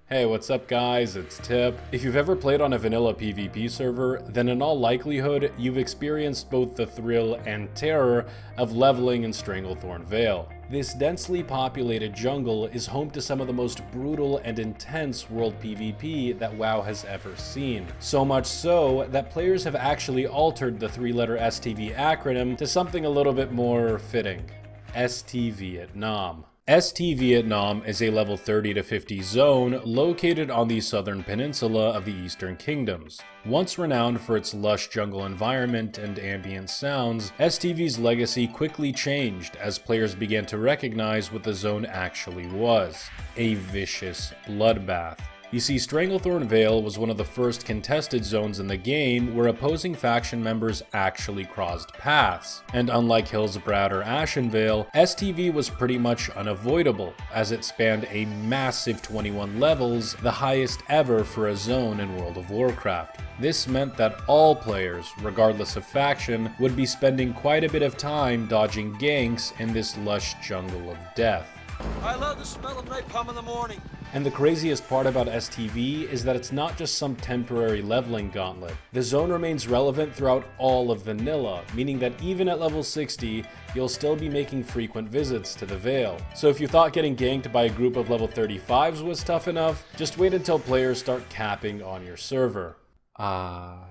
Hey, what's up guys, it's Tip. If you've ever played on a vanilla PvP server, then in all likelihood, you've experienced both the thrill and terror of leveling in Stranglethorn Vale. This densely populated jungle is home to some of the most brutal and intense world PvP that WoW has ever seen. So much so that players have actually altered the three-letter STV acronym to something a little bit more fitting. STVietnam. STVietnam is a level 30 to 50 zone located on the southern peninsula of the Eastern Kingdoms. Once renowned for its lush jungle environment and ambient sounds, STV's legacy quickly changed as players began to recognize what the zone actually was: a vicious bloodbath. You see, Stranglethorn Vale was one of the first contested zones in the game where opposing faction members actually crossed paths, and unlike Hillsbrad or Ashenvale, STV was pretty much unavoidable, as it spanned a massive 21 levels, the highest ever for a zone in World of Warcraft. This meant that all players, regardless of faction, would be spending quite a bit of time dodging ganks in this lush jungle of death. I love the smell of napalm in the morning. And the craziest part about STV is that it's not just some temporary leveling gauntlet. The zone remains relevant throughout all of vanilla, meaning that even at level 60, you'll still be making frequent visits to the Vale. So if you thought getting ganked by a group of level 35s was tough enough, just wait until players start capping on your server.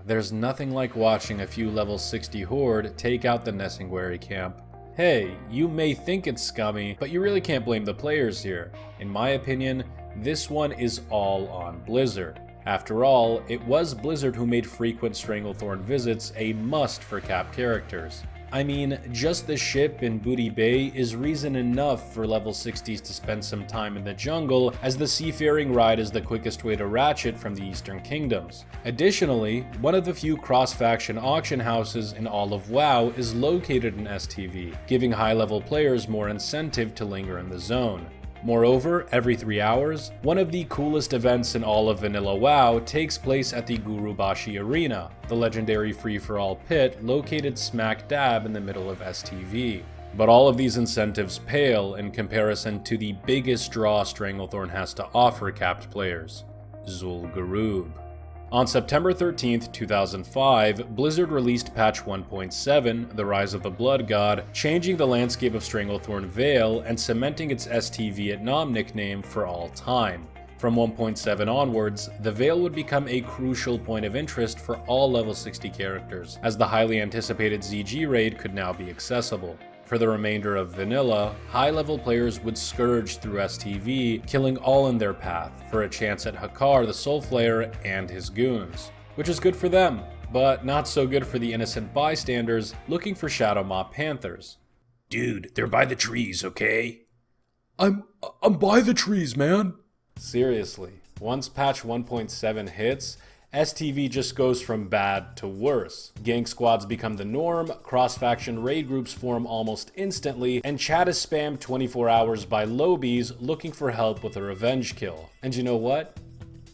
There's nothing like watching a few level 60 horde take out the Nessingwary camp. Hey, you may think it's scummy, but you really can't blame the players here. In my opinion, this one is all on Blizzard. After all, it was Blizzard who made frequent Stranglethorn visits a must for capped characters. I mean, just the ship in Booty Bay is reason enough for level 60s to spend some time in the jungle, as the seafaring ride is the quickest way to ratchet from the Eastern Kingdoms. Additionally, one of the few cross-faction auction houses in all of WoW is located in STV, giving high-level players more incentive to linger in the zone. Moreover, every 3 hours, one of the coolest events in all of vanilla WoW takes place at the Gurubashi Arena, the legendary free-for-all pit located smack dab in the middle of STV. But all of these incentives pale in comparison to the biggest draw Stranglethorn has to offer capped players: Zul'Gurub. On September 13th, 2005, Blizzard released patch 1.7, The Rise of the Blood God, changing the landscape of Stranglethorn Vale and cementing its STVietnam nickname for all time. From 1.7 onwards, the Vale would become a crucial point of interest for all level 60 characters, as the highly anticipated ZG raid could now be accessible. For the remainder of vanilla, high-level players would scourge through STV, killing all in their path for a chance at Hakar the Soulflayer and his goons. Which is good for them, but not so good for the innocent bystanders looking for Shadowmaw Panthers. Dude, they're by the trees, okay? I'm by the trees, man. Seriously, once patch 1.7 hits, STV just goes from bad to worse. Gank squads become the norm, cross-faction raid groups form almost instantly, and chat is spammed 24 hours by lobies looking for help with a revenge kill. And you know what?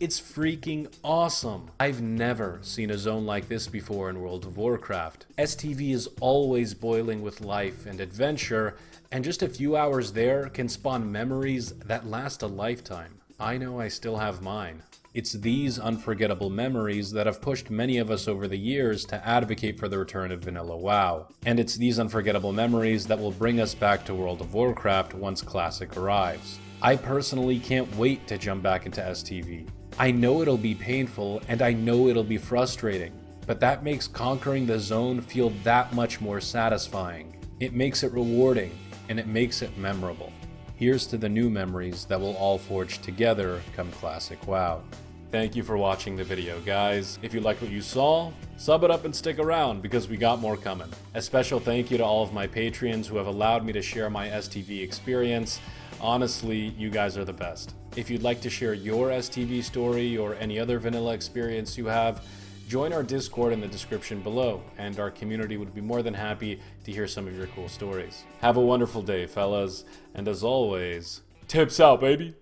It's freaking awesome. I've never seen a zone like this before in World of Warcraft. STV is always boiling with life and adventure, and just a few hours there can spawn memories that last a lifetime. I know I still have mine. It's these unforgettable memories that have pushed many of us over the years to advocate for the return of vanilla WoW. And it's these unforgettable memories that will bring us back to World of Warcraft once Classic arrives. I personally can't wait to jump back into STV. I know it'll be painful, and I know it'll be frustrating, but that makes conquering the zone feel that much more satisfying. It makes it rewarding, and it makes it memorable. Here's to the new memories that we'll all forge together come Classic WoW. Thank you for watching the video, guys. If you liked what you saw, sub it up and stick around because we got more coming. A special thank you to all of my Patreons who have allowed me to share my STV experience. Honestly, you guys are the best. If you'd like to share your STV story or any other vanilla experience you have, join our Discord in the description below, and our community would be more than happy to hear some of your cool stories. Have a wonderful day, fellas, and as always, tips out, baby!